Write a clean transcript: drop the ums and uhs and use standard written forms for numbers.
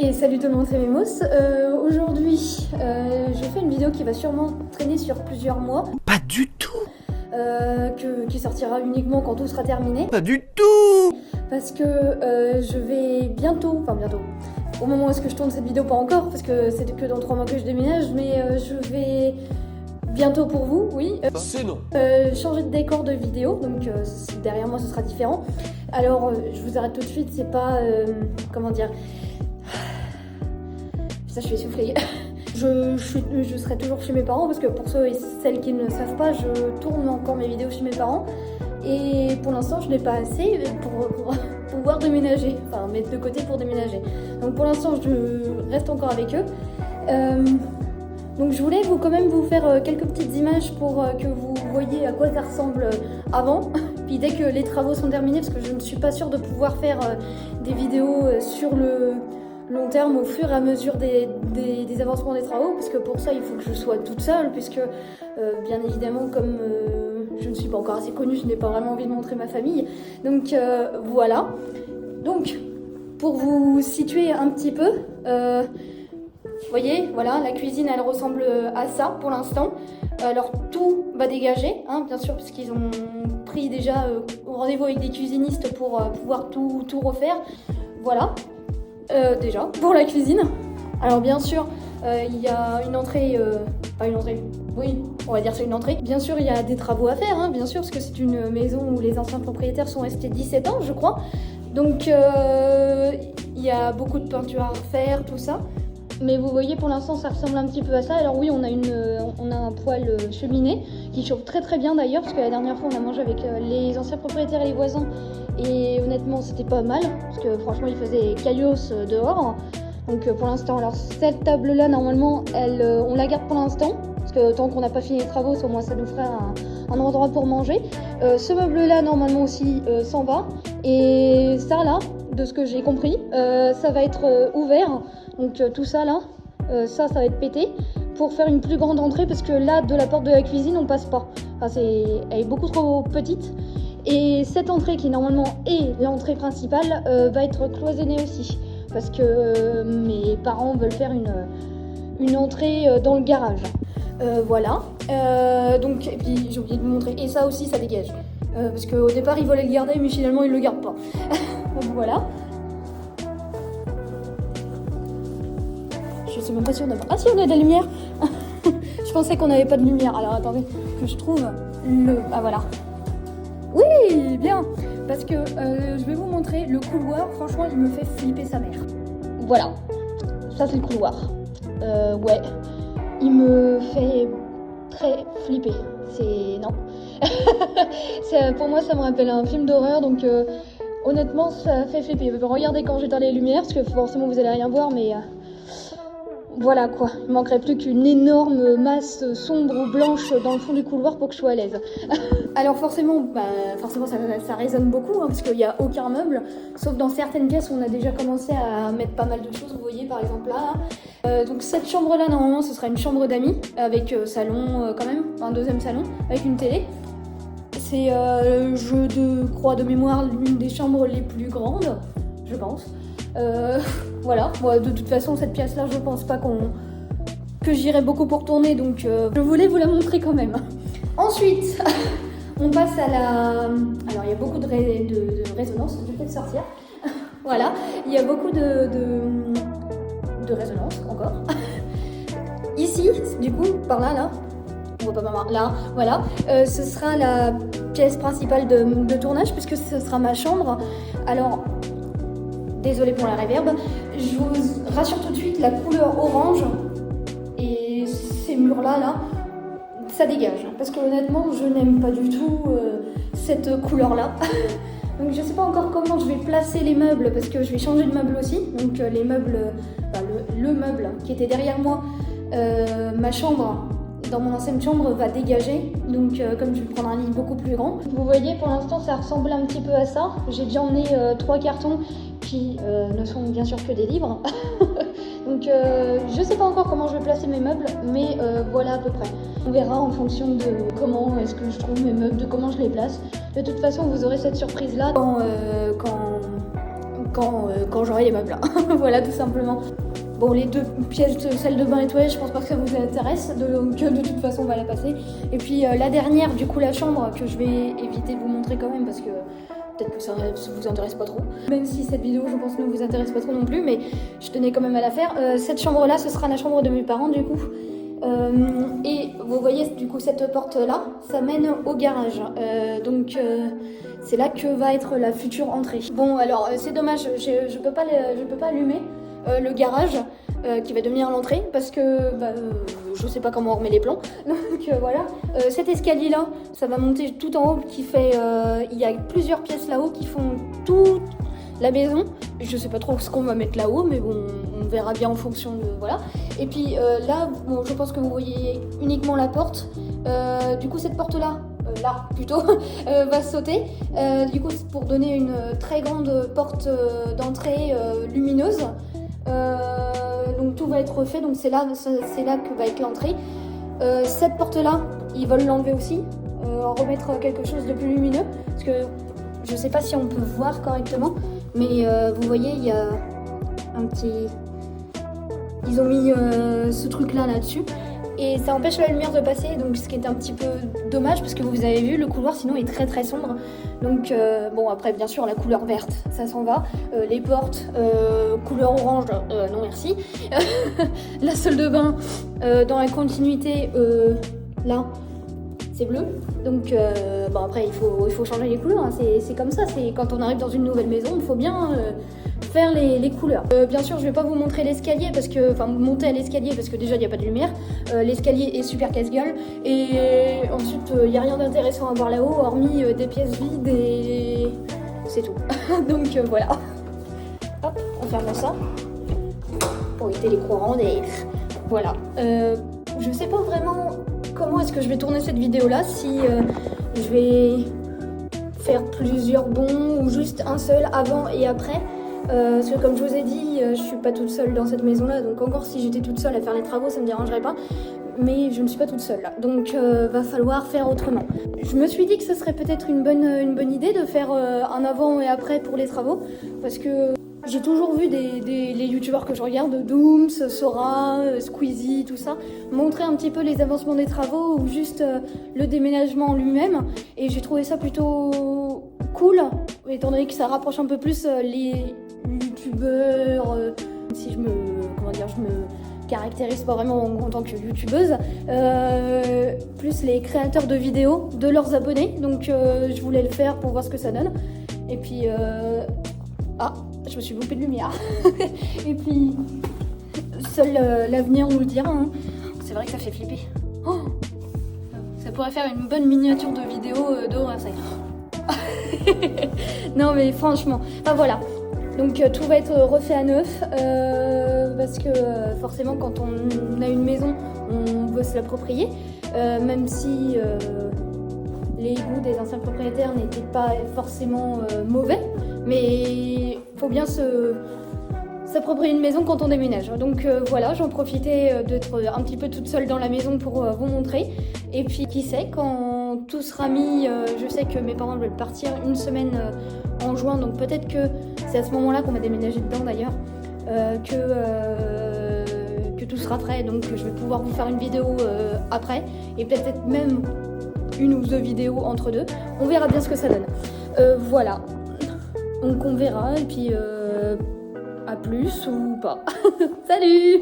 Et salut tout le monde, c'est Memos. Aujourd'hui, je fais une vidéo qui va sûrement traîner sur plusieurs mois. Pas du tout. Qui sortira uniquement quand tout sera terminé. Pas du tout. Parce que je vais bientôt, au moment où est-ce que je tourne cette vidéo, pas encore, parce que c'est que dans 3 mois que je déménage, mais je vais bientôt pour vous, oui. C'est non. Changer de décor de vidéo, donc derrière moi ce sera différent. Alors je vous arrête tout de suite, c'est pas, comment dire... Ça, je suis essoufflée. Je serai toujours chez mes parents parce que pour ceux et celles qui ne savent pas, je tourne encore mes vidéos chez mes parents. Et pour l'instant, je n'ai pas assez pour pouvoir déménager, enfin mettre de côté pour déménager. Donc pour l'instant, je reste encore avec eux. Donc je voulais quand même vous faire quelques petites images pour que vous voyez à quoi ça ressemble avant. Puis dès que les travaux sont terminés, parce que je ne suis pas sûre de pouvoir faire des vidéos sur le long terme au fur et à mesure des avancements des travaux, parce que pour ça il faut que je sois toute seule, puisque bien évidemment comme je ne suis pas encore assez connue, je n'ai pas vraiment envie de montrer ma famille. Donc voilà. Donc pour vous situer un petit peu, vous voyez, voilà, la cuisine elle ressemble à ça pour l'instant. Alors tout va dégager, hein, bien sûr, parce qu'ils ont pris déjà rendez-vous avec des cuisinistes pour pouvoir tout refaire. Voilà. Déjà, pour la cuisine. Alors bien sûr, il y a une entrée, pas une entrée, oui, on va dire c'est une entrée. Bien sûr, il y a des travaux à faire, hein, bien sûr, parce que c'est une maison où les anciens propriétaires sont restés 17 ans, je crois. Donc, il y a beaucoup de peinture à refaire, tout ça. Mais vous voyez, pour l'instant, ça ressemble un petit peu à ça. Alors oui, on a un poêle cheminée qui chauffe très très bien d'ailleurs, parce que la dernière fois, on a mangé avec les anciens propriétaires et les voisins. Et honnêtement, c'était pas mal, parce que franchement, il faisait caillos dehors. Donc pour l'instant, alors cette table-là, normalement, on la garde pour l'instant, parce que tant qu'on n'a pas fini les travaux, au moins ça nous fera un endroit pour manger. Ce meuble-là, normalement aussi, s'en va. Et ça, là, de ce que j'ai compris, ça va être ouvert. Donc tout ça là, ça va être pété pour faire une plus grande entrée, parce que là de la porte de la cuisine on passe pas. Enfin, elle est beaucoup trop petite. Et cette entrée qui normalement est l'entrée principale va être cloisonnée aussi, parce que mes parents veulent faire une entrée dans le garage. Voilà. Donc et puis j'ai oublié de vous montrer. Et ça aussi ça dégage. Parce qu'au départ ils voulaient le garder mais finalement ils le gardent pas. Donc voilà. Je sais même pas si on a... Ah si, on a de la lumière. Je pensais qu'on n'avait pas de lumière. Alors attendez, que je trouve le... Ah voilà. Oui, bien. Parce que je vais vous montrer le couloir. Franchement, il me fait flipper sa mère. Voilà. Ça, c'est le couloir. Ouais. Il me fait très flipper. C'est... Non. Pour moi, ça me rappelle un film d'horreur. Donc, honnêtement, ça fait flipper. Regardez quand j'éteins les lumières, parce que forcément, vous allez rien voir, mais... Voilà quoi, il manquerait plus qu'une énorme masse sombre ou blanche dans le fond du couloir pour que je sois à l'aise. Alors forcément ça résonne beaucoup, hein, parce qu'il n'y a aucun meuble, sauf dans certaines pièces où on a déjà commencé à mettre pas mal de choses, vous voyez par exemple là. Donc cette chambre là normalement ce sera une chambre d'amis, avec salon quand même, un deuxième salon, avec une télé. C'est, je crois de mémoire, l'une des chambres les plus grandes, je pense. Voilà, moi de toute façon cette pièce là je pense pas que j'irai beaucoup pour tourner, donc je voulais vous la montrer quand même. Ensuite on passe à la... Alors il y a beaucoup de résonance, je vais peut-être sortir. Voilà, il y a beaucoup de résonance encore. Ici, du coup, par là, on voit pas maman, là, voilà, ce sera la pièce principale de tournage, puisque ce sera ma chambre. Alors, désolée pour la réverb, je vous rassure tout de suite, la couleur orange et ces murs-là, ça dégage. Parce que honnêtement, je n'aime pas du tout cette couleur-là. Donc je sais pas encore comment je vais placer les meubles, parce que je vais changer de meuble aussi. Donc les meubles, le meuble qui était derrière moi, ma chambre, dans mon ancienne chambre, va dégager. Donc comme je vais prendre un lit beaucoup plus grand. Vous voyez, pour l'instant, ça ressemble un petit peu à ça. J'ai déjà emmené 3 cartons qui ne sont bien sûr que des livres. Donc je sais pas encore comment je vais placer mes meubles, mais voilà à peu près. On verra en fonction de comment est-ce que je trouve mes meubles, de comment je les place. De toute façon, vous aurez cette surprise là quand j'aurai les meubles. Voilà, tout simplement. Bon, les 2 pièces de salle de bain et toilette, je pense pas que ça vous intéresse, donc de toute façon on va la passer. Et puis la dernière, du coup la chambre, que je vais éviter de vous montrer quand même parce que peut-être que ça vous intéresse pas trop. Même si cette vidéo, je pense, ne vous intéresse pas trop non plus, mais je tenais quand même à la faire. Cette chambre-là, ce sera la chambre de mes parents du coup. Et vous voyez du coup cette porte-là, ça mène au garage. Donc c'est là que va être la future entrée. Bon alors c'est dommage, je peux pas allumer le garage qui va devenir l'entrée parce que je sais pas comment on remet les plans. Donc voilà, cet escalier là, ça va monter tout en haut qui fait, il y a plusieurs pièces là-haut qui font toute la maison. Je sais pas trop ce qu'on va mettre là-haut, mais bon, on verra bien en fonction de voilà. Et puis là, bon, je pense que vous voyez uniquement la porte. Du coup cette porte là, là plutôt, va sauter. Du coup c'est pour donner une très grande porte d'entrée lumineuse. Donc tout va être refait, donc c'est là que va être l'entrée. Cette porte là, ils veulent l'enlever aussi, remettre quelque chose de plus lumineux, parce que je sais pas si on peut voir correctement, mais vous voyez il y a un petit, ils ont mis ce truc là dessus et ça empêche la lumière de passer, donc ce qui est un petit peu dommage parce que vous avez vu le couloir sinon est très très sombre. Donc bon après bien sûr la couleur verte ça s'en va, les portes couleur orange non merci. La salle de bain dans la continuité là c'est bleu, donc bon après il faut changer les couleurs, hein. C'est comme ça, c'est quand on arrive dans une nouvelle maison il faut bien faire les couleurs. Bien sûr je vais pas vous montrer l'escalier parce que, enfin monter à l'escalier parce que déjà il n'y a pas de lumière, l'escalier est super casse-gueule et ensuite il n'y a rien d'intéressant à voir là-haut hormis des pièces vides et c'est tout. Donc voilà, hop on ferme ça pour éviter les courants et voilà. Je sais pas vraiment comment est-ce que je vais tourner cette vidéo là, si je vais faire plusieurs bonds ou juste un seul avant et après. Parce que comme je vous ai dit, je suis pas toute seule dans cette maison là, donc encore si j'étais toute seule à faire les travaux ça me dérangerait pas, mais je ne suis pas toute seule là, donc va falloir faire autrement. Je me suis dit que ce serait peut-être une bonne idée de faire un avant et après pour les travaux, parce que j'ai toujours vu les youtubeurs que je regarde, Dooms, Sora, Squeezie, tout ça, montrer un petit peu les avancements des travaux ou juste le déménagement en lui-même, et j'ai trouvé ça plutôt cool, étant donné que ça rapproche un peu plus les youtubeurs, si je me caractérise pas vraiment en tant que youtubeuse, plus les créateurs de vidéos de leurs abonnés, donc je voulais le faire pour voir ce que ça donne, et puis ah, je me suis loupée de lumière. Et puis, seul l'avenir nous le dira. Hein. C'est vrai que ça fait flipper. Oh, ça pourrait faire une bonne miniature de vidéo d'horreur, ça. Non mais franchement, enfin voilà. Donc tout va être refait à neuf parce que forcément quand on a une maison, on veut se l'approprier, même si les goûts des anciens propriétaires n'étaient pas forcément mauvais. Mais faut bien s'approprier une maison quand on déménage. Donc voilà, j'en profitais d'être un petit peu toute seule dans la maison pour vous montrer. Et puis qui sait, quand tout sera mis, je sais que mes parents veulent partir une semaine en juin, donc peut-être que c'est à ce moment-là qu'on va déménager dedans d'ailleurs, que tout sera prêt. Donc je vais pouvoir vous faire une vidéo après, et peut-être même une ou deux vidéos entre deux. On verra bien ce que ça donne. Voilà. Donc on verra et puis à plus ou pas. Salut.